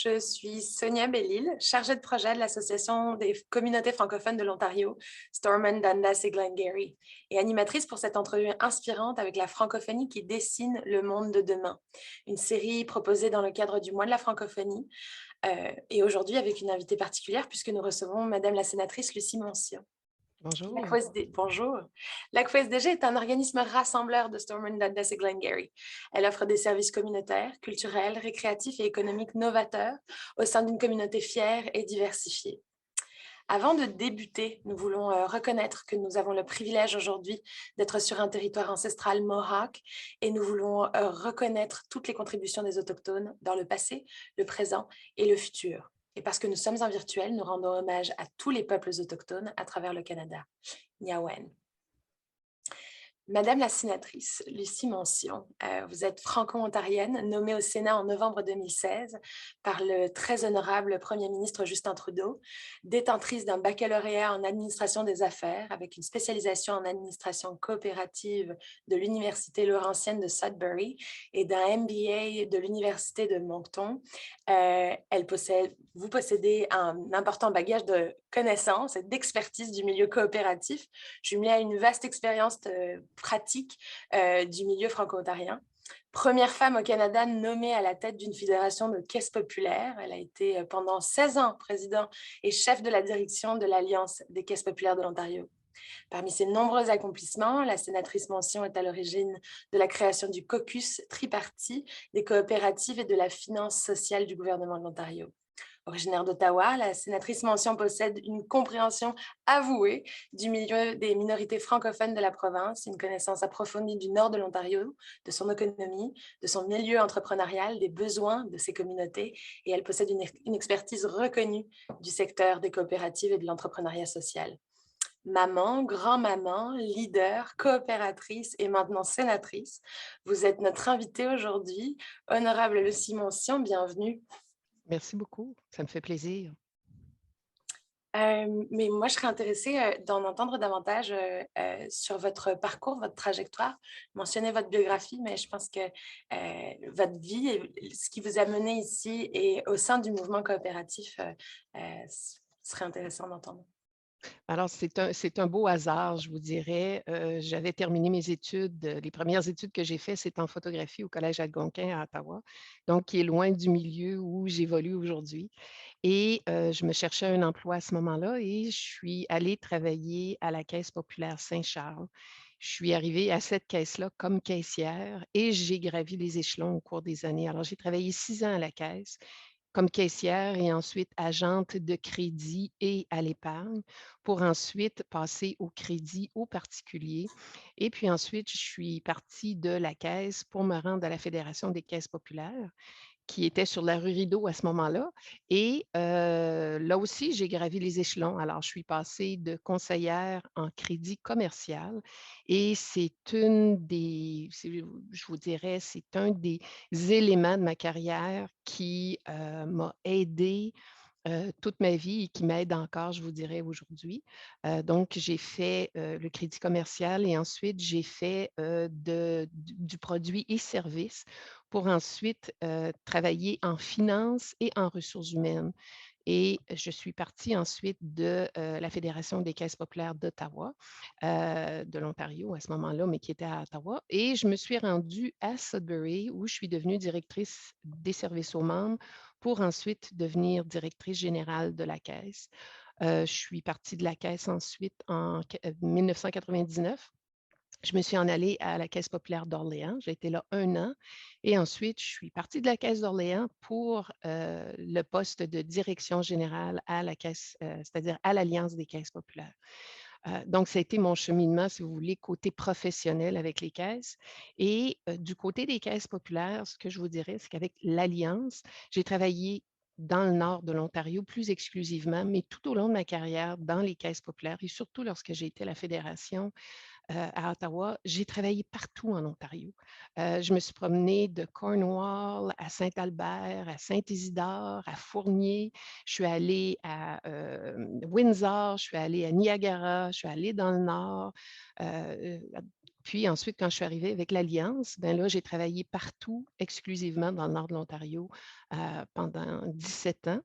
Je suis Sonia Bellil, chargée de projet de l'Association des communautés francophones de l'Ontario, Stormont, Dundas et Glengarry, et animatrice pour cette entrevue inspirante avec la francophonie qui dessine le monde de demain. Une série proposée dans le cadre du mois de la francophonie, et aujourd'hui avec une invitée particulière puisque nous recevons Madame la sénatrice Lucie Monsio. Bonjour. L'AQSD, bonjour. L'AQSDG est un organisme rassembleur de Stormont, Dundas et Glengarry. Elle offre des services communautaires, culturels, récréatifs et économiques novateurs au sein d'une communauté fière et diversifiée. Avant de débuter, nous voulons reconnaître que nous avons le privilège aujourd'hui d'être sur un territoire ancestral Mohawk et nous voulons reconnaître toutes les contributions des Autochtones dans le passé, le présent et le futur. Et parce que nous sommes un virtuel, nous rendons hommage à tous les peuples autochtones à travers le Canada. Nyawen. Madame la sénatrice Lucie Mention, vous êtes franco-ontarienne, nommée au Sénat en novembre 2016 par le très honorable Premier ministre Justin Trudeau, détentrice d'un baccalauréat en administration des affaires avec une spécialisation en administration coopérative de l'Université Laurentienne de Sudbury et d'un MBA de l'Université de Moncton. Vous possédez un important bagage de connaissances et d'expertise du milieu coopératif, jumelé à une vaste expérience pratique du milieu franco-ontarien. Première femme au Canada nommée à la tête d'une fédération de caisses populaires. Elle a été pendant 16 ans président et chef de la direction de l'Alliance des caisses populaires de l'Ontario. Parmi ses nombreux accomplissements, la sénatrice Mention est à l'origine de la création du caucus tripartite, des coopératives et de la finance sociale du gouvernement de l'Ontario. Originaire d'Ottawa, la sénatrice Mention possède une compréhension avouée du milieu des minorités francophones de la province, une connaissance approfondie du nord de l'Ontario, de son économie, de son milieu entrepreneurial, des besoins de ses communautés, et elle possède une expertise reconnue du secteur des coopératives et de l'entrepreneuriat social. Maman, grand-maman, leader, coopératrice et maintenant sénatrice, vous êtes notre invitée aujourd'hui. Honorable Lucie Mention, bienvenue. Merci beaucoup. Ça me fait plaisir. Mais moi, je serais intéressée d'en entendre davantage sur votre parcours, votre trajectoire. Mentionnez votre biographie, mais je pense que votre vie, et ce qui vous a mené ici et au sein du mouvement coopératif serait intéressant d'entendre. Alors, c'est un beau hasard, je vous dirais. J'avais terminé mes études. Les premières études que j'ai faites, c'est en photographie au Collège Algonquin à Ottawa, donc qui est loin du milieu où j'évolue aujourd'hui. Et je me cherchais un emploi à ce moment-là et je suis allée travailler à la Caisse populaire Saint-Charles. Je suis arrivée à cette caisse-là comme caissière et j'ai gravi les échelons au cours des années. Alors, j'ai travaillé 6 ans à la caisse comme caissière et ensuite agente de crédit et à l'épargne pour ensuite passer au crédit aux particuliers. Et puis ensuite, je suis partie de la caisse pour me rendre à la Fédération des caisses populaires qui était sur la rue Rideau à ce moment-là. Et là aussi, j'ai gravi les échelons. Alors, je suis passée de conseillère en crédit commercial et je vous dirais, c'est un des éléments de ma carrière qui m'a aidée toute ma vie et qui m'aide encore, je vous dirais, aujourd'hui. Donc, j'ai fait le crédit commercial et ensuite, j'ai fait du produit et services pour ensuite travailler en finance et en ressources humaines. Et je suis partie ensuite de la Fédération des caisses populaires d'Ottawa, de l'Ontario à ce moment-là, mais qui était à Ottawa. Et je me suis rendue à Sudbury où je suis devenue directrice des services aux membres pour ensuite devenir directrice générale de la caisse. Je suis partie de la caisse ensuite en 1999. Je me suis en allée à la Caisse populaire d'Orléans. J'ai été là 1 an et ensuite, je suis partie de la Caisse d'Orléans pour le poste de direction générale à la Caisse, c'est-à-dire à l'Alliance des caisses populaires. Donc, ça a été mon cheminement, si vous voulez, côté professionnel avec les caisses. Et du côté des caisses populaires, ce que je vous dirais, c'est qu'avec l'Alliance, j'ai travaillé dans le nord de l'Ontario plus exclusivement, mais tout au long de ma carrière dans les caisses populaires et surtout lorsque j'ai été à la fédération à Ottawa, j'ai travaillé partout en Ontario. Je me suis promenée de Cornwall à Saint-Albert, à Saint-Isidore, à Fournier. Je suis allée à Windsor, je suis allée à Niagara, je suis allée dans le nord. Puis ensuite, quand je suis arrivée avec l'Alliance, ben là, j'ai travaillé partout, exclusivement dans le nord de l'Ontario, pendant 17 ans.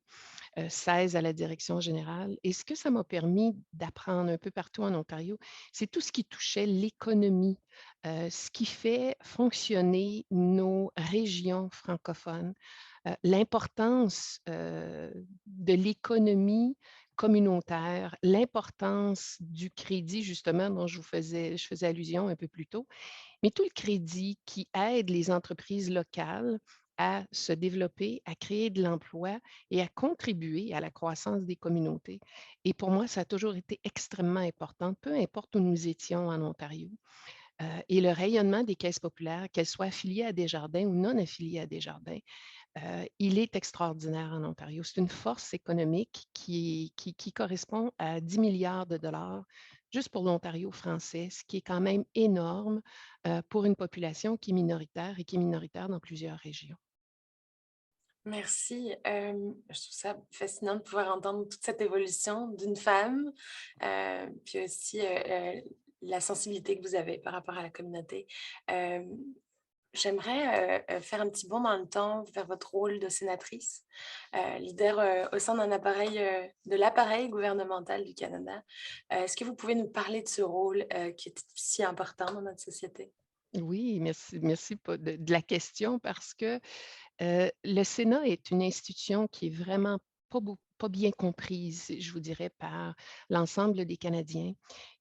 16 à la direction générale. Et ce que ça m'a permis d'apprendre un peu partout en Ontario, c'est tout ce qui touchait l'économie, ce qui fait fonctionner nos régions francophones, l'importance de l'économie communautaire, l'importance du crédit, justement, dont je faisais allusion un peu plus tôt, mais tout le crédit qui aide les entreprises locales à se développer, à créer de l'emploi et à contribuer à la croissance des communautés. Et pour moi, ça a toujours été extrêmement important, peu importe où nous étions en Ontario. Et le rayonnement des caisses populaires, qu'elles soient affiliées à Desjardins ou non affiliées à Desjardins, il est extraordinaire en Ontario. C'est une force économique qui correspond à 10 milliards de dollars juste pour l'Ontario français, ce qui est quand même énorme pour une population qui est minoritaire et qui est minoritaire dans plusieurs régions. Merci. Je trouve ça fascinant de pouvoir entendre toute cette évolution d'une femme, puis aussi la sensibilité que vous avez par rapport à la communauté. Euh, J'aimerais faire un petit bond dans le temps vers votre rôle de sénatrice, leader au sein d'un appareil, de l'appareil gouvernemental du Canada. Est-ce que vous pouvez nous parler de ce rôle qui est si important dans notre société? Oui, merci de la question parce que le Sénat est une institution qui est vraiment pas bien comprise, je vous dirais, par l'ensemble des Canadiens.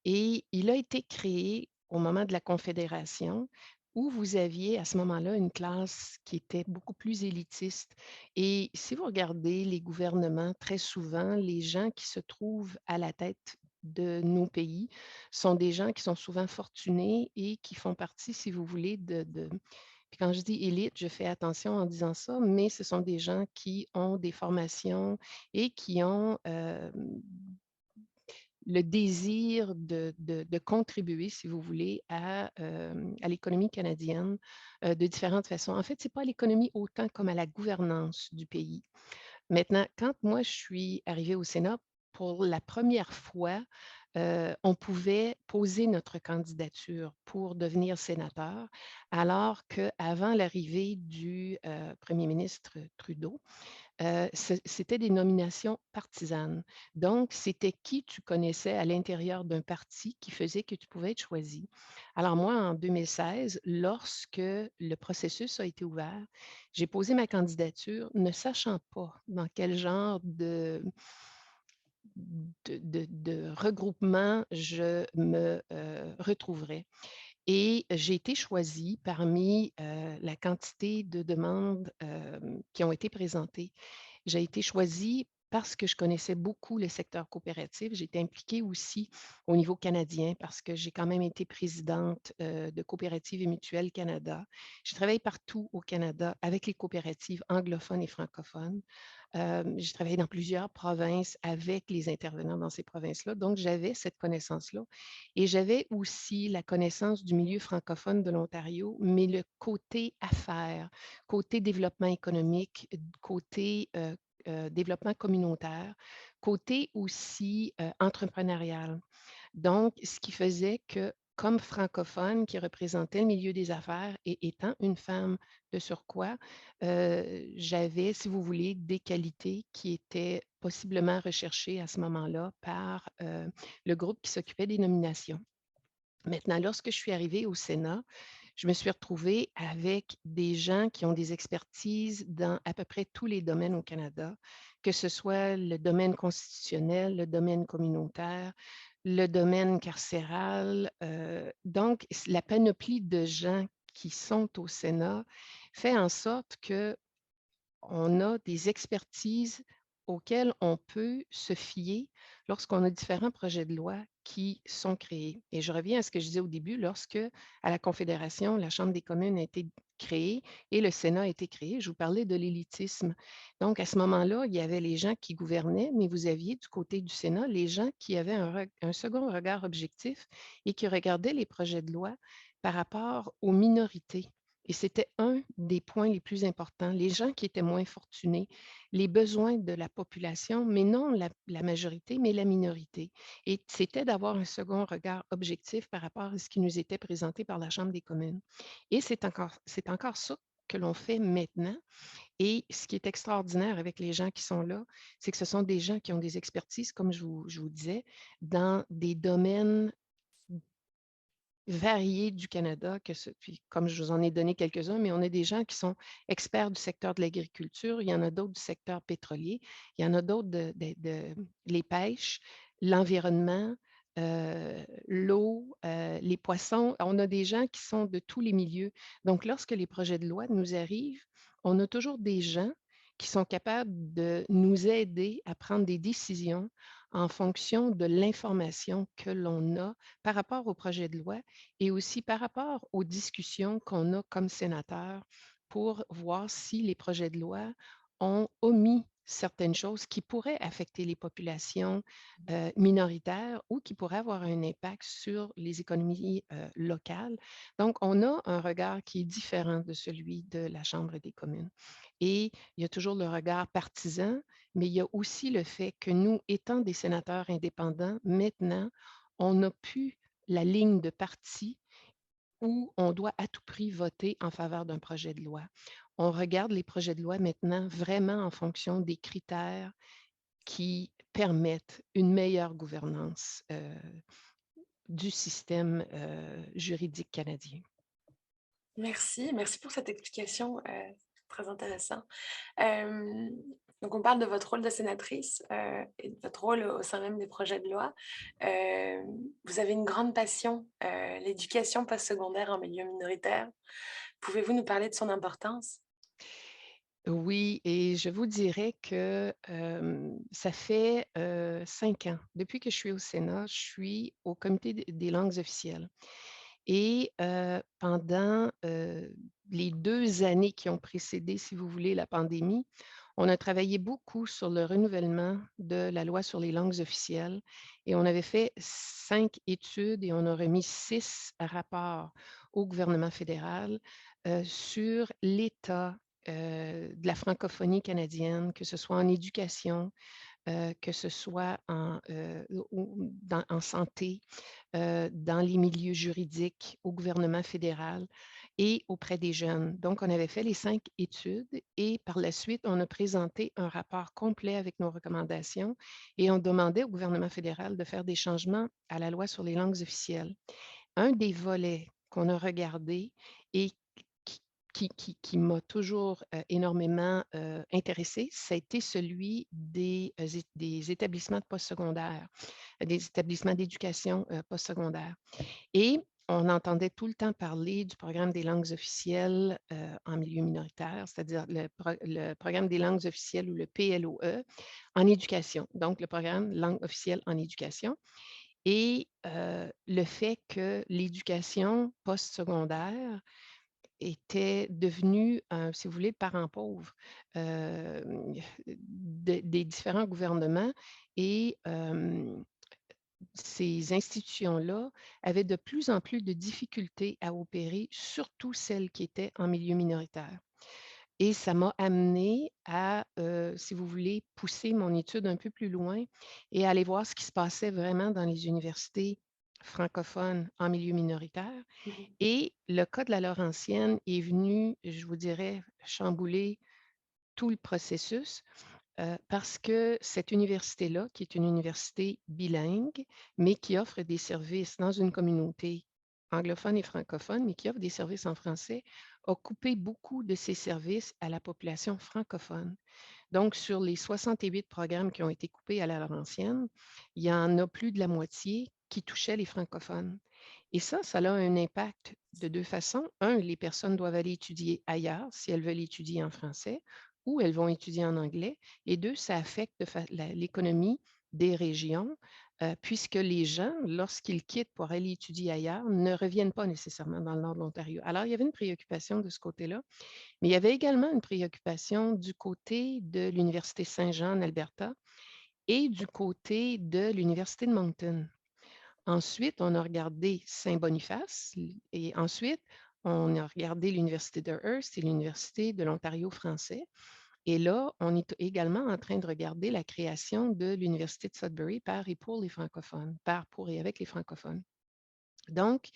Et il a été créé au moment de la Confédération, où vous aviez à ce moment-là une classe qui était beaucoup plus élitiste. Et si vous regardez les gouvernements, très souvent, les gens qui se trouvent à la tête de nos pays sont des gens qui sont souvent fortunés et qui font partie, si vous voulez, puis quand je dis élite, je fais attention en disant ça, mais ce sont des gens qui ont des formations et qui ont le désir de contribuer, si vous voulez, à l'économie canadienne de différentes façons. En fait, ce n'est pas à l'économie autant comme à la gouvernance du pays. Maintenant, quand moi, je suis arrivée au Sénat, pour la première fois, on pouvait poser notre candidature pour devenir sénateur, alors qu'avant l'arrivée du premier ministre Trudeau, c'était des nominations partisanes. Donc, c'était qui tu connaissais à l'intérieur d'un parti qui faisait que tu pouvais être choisi. Alors moi, en 2016, lorsque le processus a été ouvert, j'ai posé ma candidature ne sachant pas dans quel genre de regroupement je me retrouverais. Et j'ai été choisie parmi la quantité de demandes qui ont été présentées. J'ai été choisie parce que je connaissais beaucoup le secteur coopératif. J'ai été impliquée aussi au niveau canadien parce que j'ai quand même été présidente de Coopératives et Mutuelles Canada. J'ai travaillé partout au Canada avec les coopératives anglophones et francophones. J'ai travaillé dans plusieurs provinces avec les intervenants dans ces provinces-là. Donc, j'avais cette connaissance-là. Et j'avais aussi la connaissance du milieu francophone de l'Ontario, mais le côté affaires, côté développement économique, côté développement communautaire, côté aussi entrepreneurial. Donc, ce qui faisait que, comme francophone qui représentait le milieu des affaires et étant une femme de surcroît, j'avais, si vous voulez, des qualités qui étaient possiblement recherchées à ce moment-là par le groupe qui s'occupait des nominations. Maintenant, lorsque je suis arrivée au Sénat, je me suis retrouvée avec des gens qui ont des expertises dans à peu près tous les domaines au Canada, que ce soit le domaine constitutionnel, le domaine communautaire, le domaine carcéral. Donc, la panoplie de gens qui sont au Sénat fait en sorte que on a des expertises auxquelles on peut se fier lorsqu'on a différents projets de loi qui sont créés. Et je reviens à ce que je disais au début, lorsque à la Confédération, la Chambre des communes a été créée et le Sénat a été créé, je vous parlais de l'élitisme. Donc, à ce moment-là, il y avait les gens qui gouvernaient, mais vous aviez du côté du Sénat les gens qui avaient un second regard objectif et qui regardaient les projets de loi par rapport aux minorités. Et c'était un des points les plus importants. Les gens qui étaient moins fortunés, les besoins de la population, mais non la majorité, mais la minorité. Et c'était d'avoir un second regard objectif par rapport à ce qui nous était présenté par la Chambre des communes. Et c'est encore ça que l'on fait maintenant. Et ce qui est extraordinaire avec les gens qui sont là, c'est que ce sont des gens qui ont des expertises, comme je vous disais, dans des domaines variés du Canada, puis comme je vous en ai donné quelques-uns, mais on a des gens qui sont experts du secteur de l'agriculture, il y en a d'autres du secteur pétrolier, il y en a d'autres les pêches, l'environnement, l'eau, les poissons. On a des gens qui sont de tous les milieux. Donc, lorsque les projets de loi nous arrivent, on a toujours des gens qui sont capables de nous aider à prendre des décisions en fonction de l'information que l'on a par rapport au projet de loi et aussi par rapport aux discussions qu'on a comme sénateur pour voir si les projets de loi ont omis certaines choses qui pourraient affecter les populations minoritaires ou qui pourraient avoir un impact sur les économies locales. Donc, on a un regard qui est différent de celui de la Chambre des communes. Et il y a toujours le regard partisan, mais il y a aussi le fait que nous, étant des sénateurs indépendants, maintenant, on n'a plus la ligne de parti où on doit à tout prix voter en faveur d'un projet de loi. On regarde les projets de loi maintenant vraiment en fonction des critères qui permettent une meilleure gouvernance du système juridique canadien. Merci pour cette explication, très intéressant. Hem, donc on parle de votre rôle de sénatrice, et de votre rôle au sein même des projets de loi. Vous avez une grande passion, l'éducation postsecondaire en milieu minoritaire. Pouvez-vous nous parler de son importance? Oui, et je vous dirais que ça fait 5 ans. Depuis que je suis au Sénat, je suis au comité des langues officielles. Et pendant les 2 années qui ont précédé, si vous voulez, la pandémie, on a travaillé beaucoup sur le renouvellement de la loi sur les langues officielles et on avait fait 5 études et on a remis 6 rapports au gouvernement fédéral sur l'état de la francophonie canadienne, que ce soit en éducation, que ce soit en santé, dans les milieux juridiques, au gouvernement fédéral et auprès des jeunes. Donc, on avait fait les 5 études et par la suite, on a présenté un rapport complet avec nos recommandations et on demandait au gouvernement fédéral de faire des changements à la loi sur les langues officielles. Un des volets qu'on a regardé et qui m'a toujours énormément intéressée, ça a été celui des établissements de postsecondaire, des établissements d'éducation postsecondaire. Et on entendait tout le temps parler du programme des langues officielles en milieu minoritaire, c'est-à-dire le programme des langues officielles ou le PLOE en éducation, donc le programme langue officielle en éducation. Et le fait que l'éducation postsecondaire était devenue, si vous voulez, le parent pauvre des différents gouvernements et ces institutions-là avaient de plus en plus de difficultés à opérer, surtout celles qui étaient en milieu minoritaire. Et ça m'a amené à, si vous voulez, pousser mon étude un peu plus loin et aller voir ce qui se passait vraiment dans les universités francophones en milieu minoritaire. Mmh. Et le cas de la Laurentienne est venu, je vous dirais, chambouler tout le processus parce que cette université-là, qui est une université bilingue, mais qui offre des services dans une communauté anglophone et francophone, mais qui offre des services en français, a coupé beaucoup de ses services à la population francophone. Donc, sur les 68 programmes qui ont été coupés à la Laurentienne, il y en a plus de la moitié qui touchaient les francophones. Et ça a un impact de 2 façons. Un, les personnes doivent aller étudier ailleurs si elles veulent étudier en français ou elles vont étudier en anglais. Et 2, ça affecte l'économie des régions puisque les gens, lorsqu'ils quittent pour aller étudier ailleurs, ne reviennent pas nécessairement dans le nord de l'Ontario. Alors, il y avait une préoccupation de ce côté-là, mais il y avait également une préoccupation du côté de l'Université Saint-Jean en Alberta et du côté de l'Université de Moncton. Ensuite, on a regardé Saint-Boniface et ensuite, on a regardé l'Université de Hearst et l'Université de l'Ontario français. Et là, on est également en train de regarder la création de l'Université de Sudbury par et pour les francophones, par, pour et avec les francophones. Donc,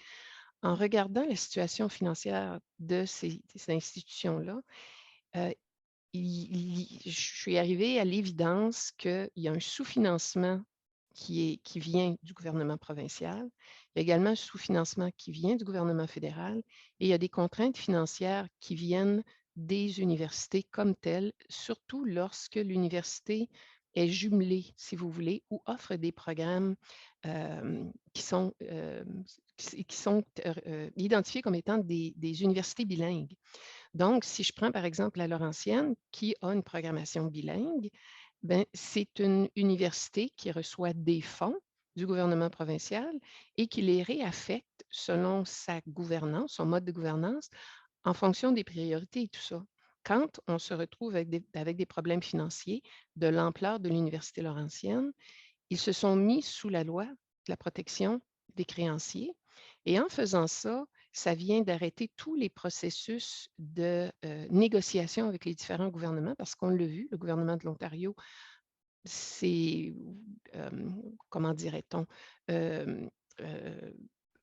en regardant la situation financière de ces institutions-là, euh, je suis arrivée à l'évidence qu'il y a un sous-financement qui vient du gouvernement provincial. Il y a également un sous-financement qui vient du gouvernement fédéral et il y a des contraintes financières qui viennent des universités comme telles, surtout lorsque l'université est jumelée, si vous voulez, ou offre des programmes qui sont, identifiés comme étant des universités bilingues. Donc, si je prends par exemple la Laurentienne, qui a une programmation bilingue, ben, c'est une université qui reçoit des fonds du gouvernement provincial et qui les réaffecte selon sa gouvernance, son mode de gouvernance, en fonction des priorités et tout ça. Quand on se retrouve avec des problèmes financiers de l'ampleur de l'Université Laurentienne, ils se sont mis sous la loi de la protection des créanciers. Et en faisant ça, ça vient d'arrêter tous les processus de négociation avec les différents gouvernements, parce qu'on l'a vu, le gouvernement de l'Ontario, c'est, comment dirait-on, euh, euh,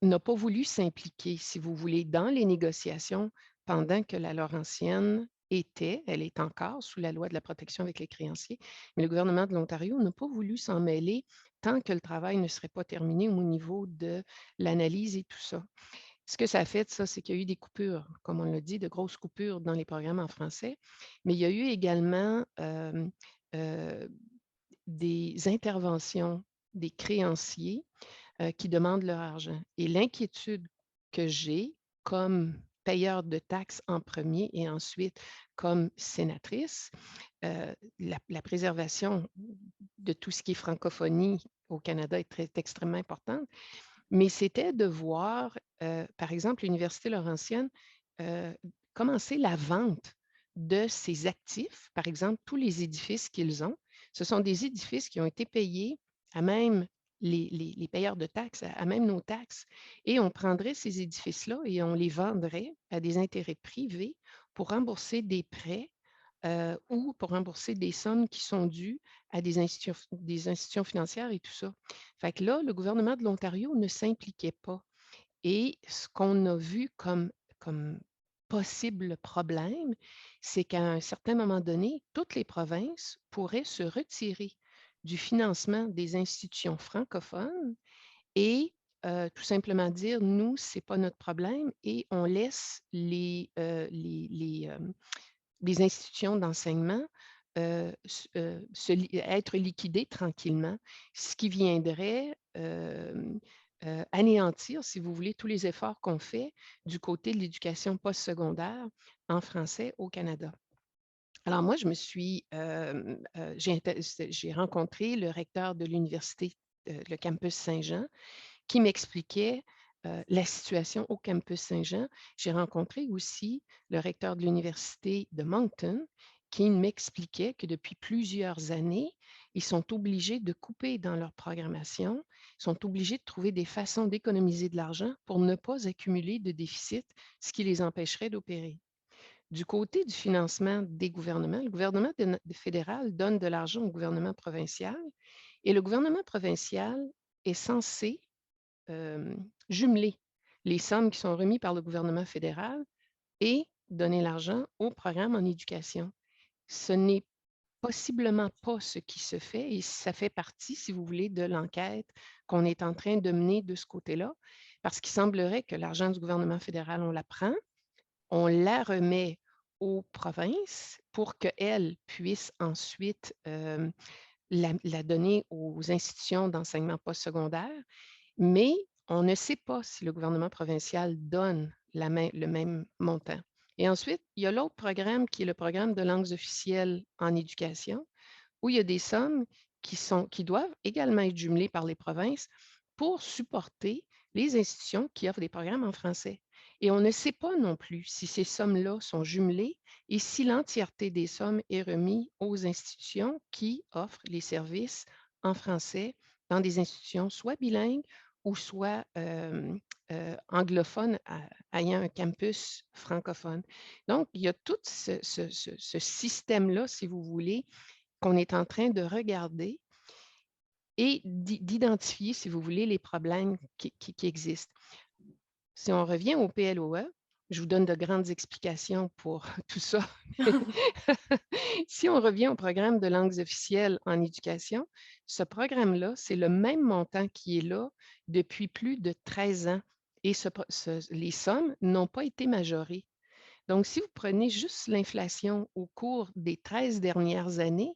n'a pas voulu s'impliquer, si vous voulez, dans les négociations pendant que la Laurentienne elle est encore sous la loi de la protection avec les créanciers, mais le gouvernement de l'Ontario n'a pas voulu s'en mêler tant que le travail ne serait pas terminé au niveau de l'analyse et tout ça. Ce que ça a fait, ça, c'est qu'il y a eu des coupures, comme on l'a dit, de grosses coupures dans les programmes en français, mais il y a eu également euh, des interventions des créanciers qui demandent leur argent. Et l'inquiétude que j'ai comme payeur de taxes en premier et ensuite comme sénatrice, la préservation de tout ce qui est francophonie au Canada est extrêmement importante, mais c'était de voir, par exemple, l'Université Laurentienne euh, commencer la vente de ses actifs, par exemple, tous les édifices qu'ils ont. Ce sont des édifices qui ont été payés à même les payeurs de taxes, à même nos taxes. Et on prendrait ces édifices-là et on les vendrait à des intérêts privés pour rembourser des prêts ou pour rembourser des sommes qui sont dues à des institutions financières et tout ça. Fait que là, le gouvernement de l'Ontario ne s'impliquait pas. Et ce qu'on a vu comme possible problème, c'est qu'à un certain moment donné, toutes les provinces pourraient se retirer du financement des institutions francophones et tout simplement dire, nous, ce n'est pas notre problème et on laisse les institutions d'enseignement être liquidées tranquillement, ce qui viendrait anéantir, si vous voulez, tous les efforts qu'on fait du côté de l'éducation postsecondaire en français au Canada. Alors moi, j'ai rencontré le recteur de l'université, le campus Saint-Jean, qui m'expliquait la situation au campus Saint-Jean. J'ai rencontré aussi le recteur de l'université de Moncton qui m'expliquait que depuis plusieurs années, ils sont obligés de couper dans leur programmation, ils sont obligés de trouver des façons d'économiser de l'argent pour ne pas accumuler de déficit, ce qui les empêcherait d'opérer. Du côté du financement des gouvernements, le gouvernement fédéral donne de l'argent au gouvernement provincial et le gouvernement provincial est censé jumeler les sommes qui sont remises par le gouvernement fédéral et donner l'argent au programme en éducation. Ce n'est possiblement pas ce qui se fait et ça fait partie, si vous voulez, de l'enquête qu'on est en train de mener de ce côté-là, parce qu'il semblerait que l'argent du gouvernement fédéral, on la prend, on la remet aux provinces pour qu'elles puissent ensuite la donner aux institutions d'enseignement postsecondaire, mais on ne sait pas si le gouvernement provincial donne le même montant. Et ensuite, il y a l'autre programme qui est le programme de langues officielles en éducation, où il y a des sommes qui doivent également être jumelées par les provinces pour supporter les institutions qui offrent des programmes en français. Et on ne sait pas non plus si ces sommes-là sont jumelées et si l'entièreté des sommes est remise aux institutions qui offrent les services en français dans des institutions soit bilingues ou soit anglophone ayant un campus francophone. Donc, il y a tout ce système-là, si vous voulez, qu'on est en train de regarder et d'identifier, si vous voulez, les problèmes qui existent. Si on revient au PLOE, je vous donne de grandes explications pour tout ça. Si on revient au programme de langues officielles en éducation, ce programme-là, c'est le même montant qui est là depuis plus de 13 ans et les sommes n'ont pas été majorées. Donc, si vous prenez juste l'inflation au cours des 13 dernières années,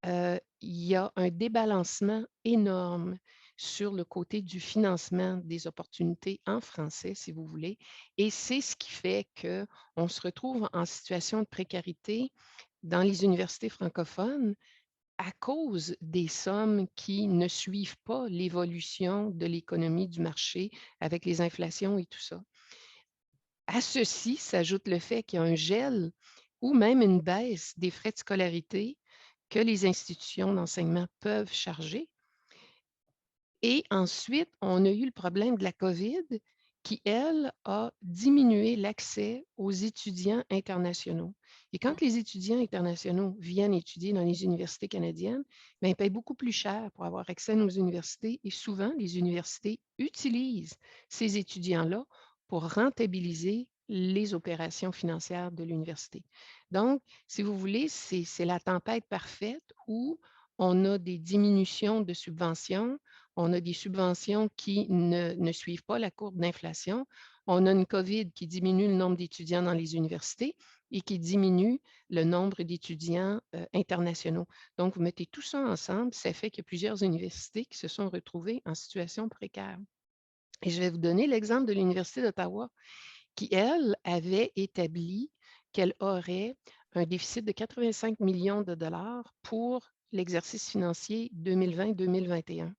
il y a un débalancement énorme sur le côté du financement des opportunités en français, si vous voulez. Et c'est ce qui fait qu'on se retrouve en situation de précarité dans les universités francophones à cause des sommes qui ne suivent pas l'évolution de l'économie du marché avec les inflations et tout ça. À ceci s'ajoute le fait qu'il y a un gel ou même une baisse des frais de scolarité que les institutions d'enseignement peuvent charger. Et ensuite, on a eu le problème de la COVID qui, elle, a diminué l'accès aux étudiants internationaux. Et quand les étudiants internationaux viennent étudier dans les universités canadiennes, bien, ils payent beaucoup plus cher pour avoir accès à nos universités et souvent, les universités utilisent ces étudiants-là pour rentabiliser les opérations financières de l'université. Donc, si vous voulez, c'est la tempête parfaite où on a des diminutions de subventions, on a des subventions qui ne suivent pas la courbe d'inflation. On a une COVID qui diminue le nombre d'étudiants dans les universités et qui diminue le nombre d'étudiants internationaux. Donc, vous mettez tout ça ensemble, ça fait qu'il y a plusieurs universités qui se sont retrouvées en situation précaire. Et je vais vous donner l'exemple de l'Université d'Ottawa qui, elle, avait établi qu'elle aurait un déficit de 85 millions de dollars pour l'exercice financier 2020-2021.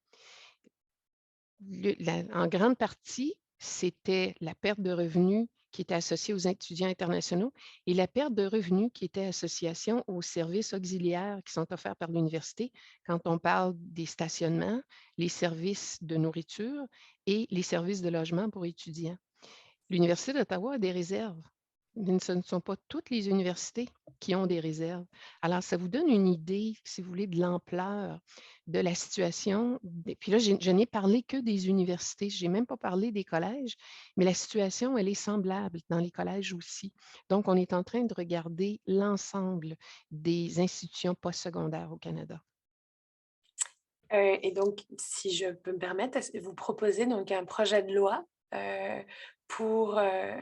En grande partie, c'était la perte de revenus qui était associée aux étudiants internationaux et la perte de revenus qui était associée aux services auxiliaires qui sont offerts par l'université quand on parle des stationnements, les services de nourriture et les services de logement pour étudiants. L'Université d'Ottawa a des réserves, mais ce ne sont pas toutes les universités qui ont des réserves. Alors, ça vous donne une idée, si vous voulez, de l'ampleur de la situation. Puis là, je n'ai parlé que des universités, je n'ai même pas parlé des collèges, mais la situation, elle est semblable dans les collèges aussi. Donc, on est en train de regarder l'ensemble des institutions postsecondaires au Canada. Et donc, si je peux me permettre, vous proposez donc un projet de loi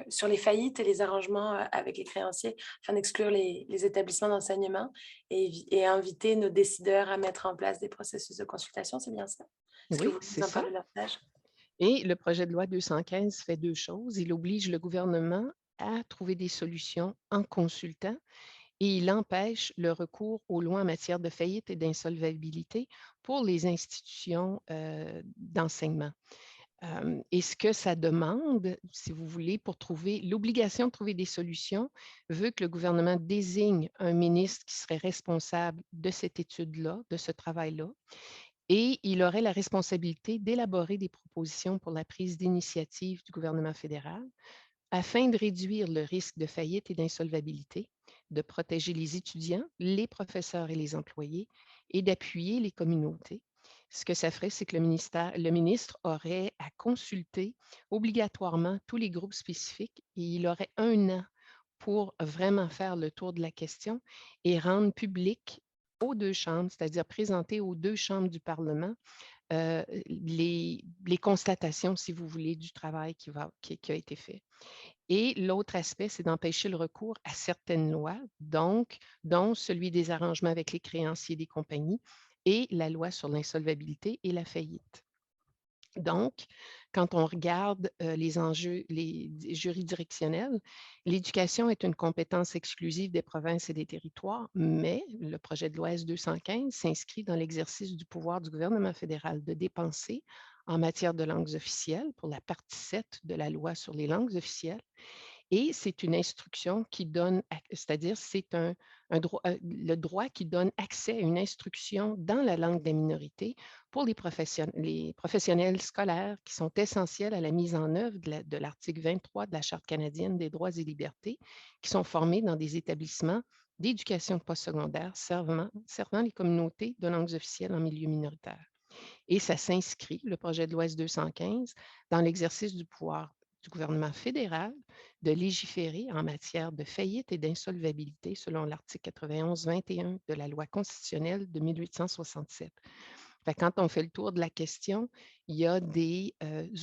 sur les faillites et les arrangements avec les créanciers afin d'exclure les établissements d'enseignement et inviter nos décideurs à mettre en place des processus de consultation, c'est bien ça? Est-ce que Oui, vous c'est nous en ça. parlez davantage? Et le projet de loi 215 fait 2 choses. Il oblige le gouvernement à trouver des solutions en consultant et il empêche le recours aux lois en matière de faillite et d'insolvabilité pour les institutions d'enseignement. Et ce que ça demande, si vous voulez, pour trouver l'obligation de trouver des solutions, veut que le gouvernement désigne un ministre qui serait responsable de cette étude-là, de ce travail-là, et il aurait la responsabilité d'élaborer des propositions pour la prise d'initiative du gouvernement fédéral afin de réduire le risque de faillite et d'insolvabilité, de protéger les étudiants, les professeurs et les employés et d'appuyer les communautés. Ce que ça ferait, c'est que le ministre aurait à consulter obligatoirement tous les groupes spécifiques et il aurait 1 an pour vraiment faire le tour de la question et rendre public aux 2 chambres, c'est-à-dire présenter aux 2 chambres du Parlement les constatations, si vous voulez, du travail qui a été fait. Et l'autre aspect, c'est d'empêcher le recours à certaines lois, donc, dont celui des arrangements avec les créanciers des compagnies et la loi sur l'insolvabilité et la faillite. Donc, quand on regarde les enjeux juridictionnels, l'éducation est une compétence exclusive des provinces et des territoires, mais le projet de loi S-215 s'inscrit dans l'exercice du pouvoir du gouvernement fédéral de dépenser en matière de langues officielles pour la partie 7 de la loi sur les langues officielles Et c'est une instruction qui donne, c'est-à-dire c'est un droit, le droit qui donne accès à une instruction dans la langue des minorités pour les professionnels scolaires qui sont essentiels à la mise en œuvre de l'article 23 de la Charte canadienne des droits et libertés, qui sont formés dans des établissements d'éducation postsecondaire servant les communautés de langues officielles en milieu minoritaire. Et ça s'inscrit, le projet de loi S-215, dans l'exercice du pouvoir du gouvernement fédéral de légiférer en matière de faillite et d'insolvabilité selon l'article 91-21 de la loi constitutionnelle de 1867. Fait que quand on fait le tour de la question, il y a des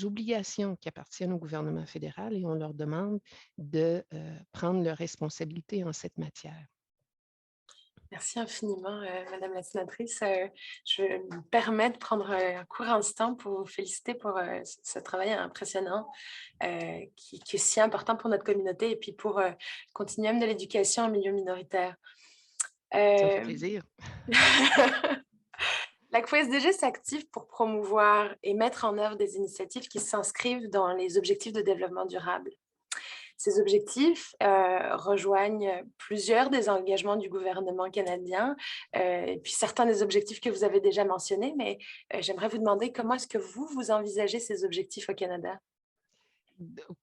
obligations qui appartiennent au gouvernement fédéral et on leur demande de prendre leurs responsabilités en cette matière. Merci infiniment, Madame la sénatrice. Je me permets de prendre un court instant pour vous féliciter pour ce travail impressionnant qui est si important pour notre communauté et puis pour le continuum de l'éducation en milieu minoritaire. Ça me fait Euh, plaisir. La QSDG s'active pour promouvoir et mettre en œuvre des initiatives qui s'inscrivent dans les objectifs de développement durable. Ces objectifs rejoignent plusieurs des engagements du gouvernement canadien, et puis certains des objectifs que vous avez déjà mentionnés, mais j'aimerais vous demander comment est-ce que vous envisagez ces objectifs au Canada?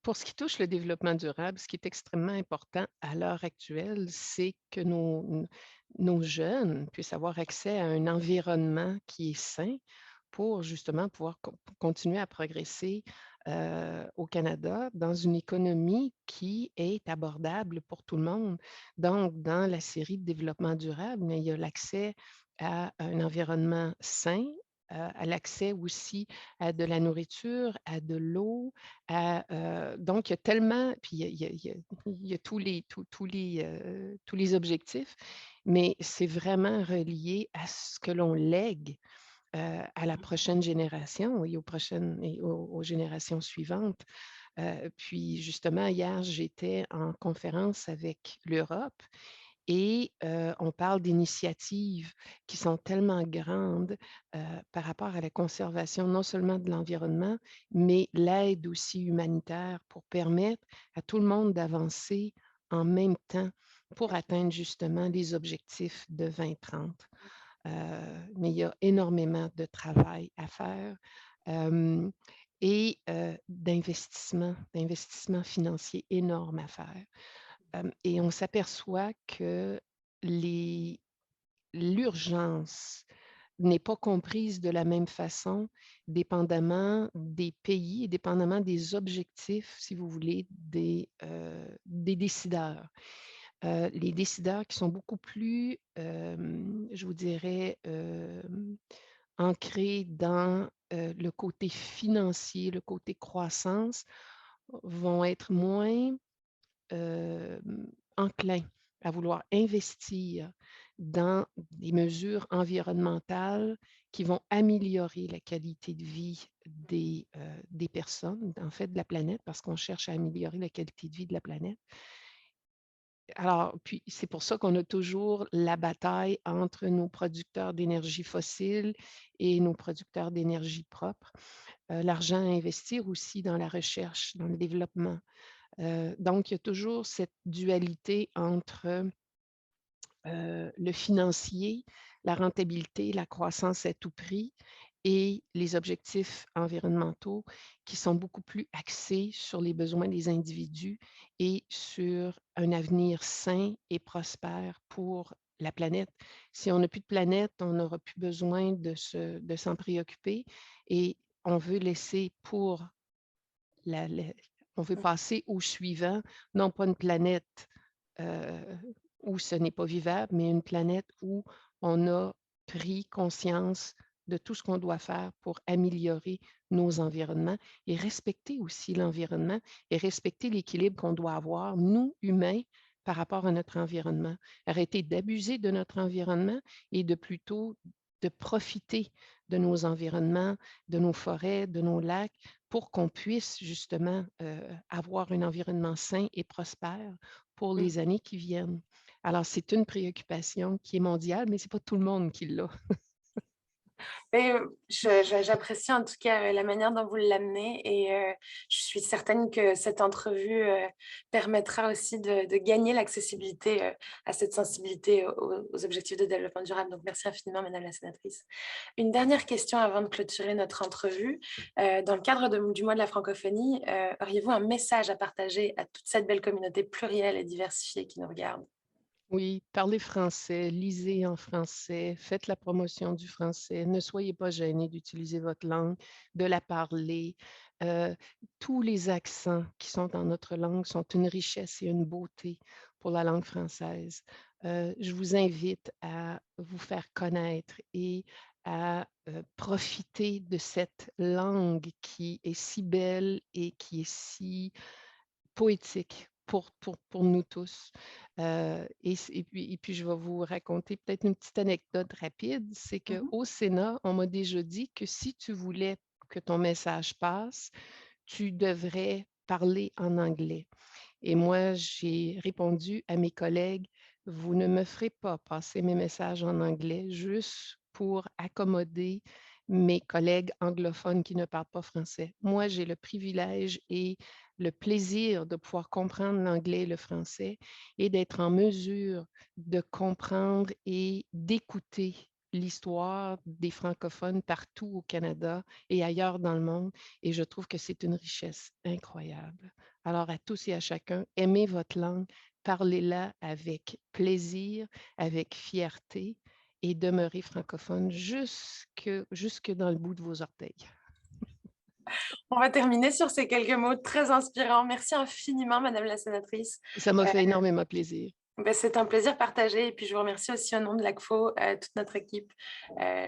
Pour ce qui touche le développement durable, ce qui est extrêmement important à l'heure actuelle, c'est que nos jeunes puissent avoir accès à un environnement qui est sain pour justement pouvoir continuer à progresser au Canada dans une économie qui est abordable pour tout le monde. Donc, dans la série de développement durable, mais il y a l'accès à un environnement sain, à l'accès aussi à de la nourriture, à de l'eau, donc il y a tellement, puis il y a tous les objectifs, mais c'est vraiment relié à ce que l'on lègue à la prochaine génération et aux générations suivantes. Puis justement, hier, j'étais en conférence avec l'Europe et on parle d'initiatives qui sont tellement grandes par rapport à la conservation non seulement de l'environnement, mais l'aide aussi humanitaire pour permettre à tout le monde d'avancer en même temps pour atteindre justement les objectifs de 2030. Mais il y a énormément de travail à faire et d'investissement financier énorme à faire. Et on s'aperçoit que les l'urgence n'est pas comprise de la même façon, dépendamment des pays et dépendamment des objectifs, si vous voulez, des décideurs. Les décideurs qui sont beaucoup plus, je vous dirais, ancrés dans le côté financier, le côté croissance, vont être moins enclins à vouloir investir dans des mesures environnementales qui vont améliorer la qualité de vie des personnes, en fait, de la planète, parce qu'on cherche à améliorer la qualité de vie de la planète. Alors, puis c'est pour ça qu'on a toujours la bataille entre nos producteurs d'énergie fossile et nos producteurs d'énergie propre. L'argent à investir aussi dans la recherche, dans le développement. Donc, il y a toujours cette dualité entre le financier, la rentabilité, la croissance à tout prix et les objectifs environnementaux qui sont beaucoup plus axés sur les besoins des individus et sur un avenir sain et prospère pour la planète. Si on n'a plus de planète, on n'aura plus besoin de s'en préoccuper et on veut laisser pour la, la- on veut passer au suivant, non pas une planète euh, où ce n'est pas vivable, mais une planète où on a pris conscience de tout ce qu'on doit faire pour améliorer nos environnements et respecter aussi l'environnement et respecter l'équilibre qu'on doit avoir, nous, humains, par rapport à notre environnement. Arrêter d'abuser de notre environnement et de plutôt de profiter de nos environnements, de nos forêts, de nos lacs, pour qu'on puisse justement avoir un environnement sain et prospère pour Mm. les années qui viennent. Alors, c'est une préoccupation qui est mondiale, mais ce n'est pas tout le monde qui l'a. Et j'apprécie en tout cas la manière dont vous l'amenez et je suis certaine que cette entrevue permettra aussi de gagner l'accessibilité à cette sensibilité aux objectifs de développement durable. Donc, merci infiniment, Madame la sénatrice. Une dernière question avant de clôturer notre entrevue. Dans le cadre du mois de la francophonie, auriez-vous un message à partager à toute cette belle communauté plurielle et diversifiée qui nous regarde? Oui, parlez français, lisez en français, faites la promotion du français, ne soyez pas gênés d'utiliser votre langue, de la parler. Euh, Tous les accents qui sont dans notre langue sont une richesse et une beauté pour la langue française. Je vous invite à vous faire connaître et à profiter de cette langue qui est si belle et qui est si poétique pour nous tous. Et puis je vais vous raconter peut-être une petite anecdote rapide, c'est Mhm. qu'au Sénat, on m'a déjà dit que si tu voulais que ton message passe, tu devrais parler en anglais. Et moi, j'ai répondu à mes collègues, vous ne me ferez pas passer mes messages en anglais juste pour accommoder mes collègues anglophones qui ne parlent pas français. Moi, j'ai le privilège et le plaisir de pouvoir comprendre l'anglais et le français et d'être en mesure de comprendre et d'écouter l'histoire des francophones partout au Canada et ailleurs dans le monde. Et je trouve que c'est une richesse incroyable. Alors à tous et à chacun, aimez votre langue, parlez-la avec plaisir, avec fierté et demeurez francophone jusque dans le bout de vos orteils. On va terminer sur ces quelques mots très inspirants. Merci infiniment, Madame la sénatrice. Ça m'a fait énormément plaisir. Ben, c'est un plaisir partagé et puis je vous remercie aussi au nom de l'ACFO, toute notre équipe.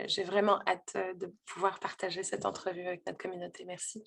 J'ai vraiment hâte de pouvoir partager cette entrevue avec notre communauté. Merci.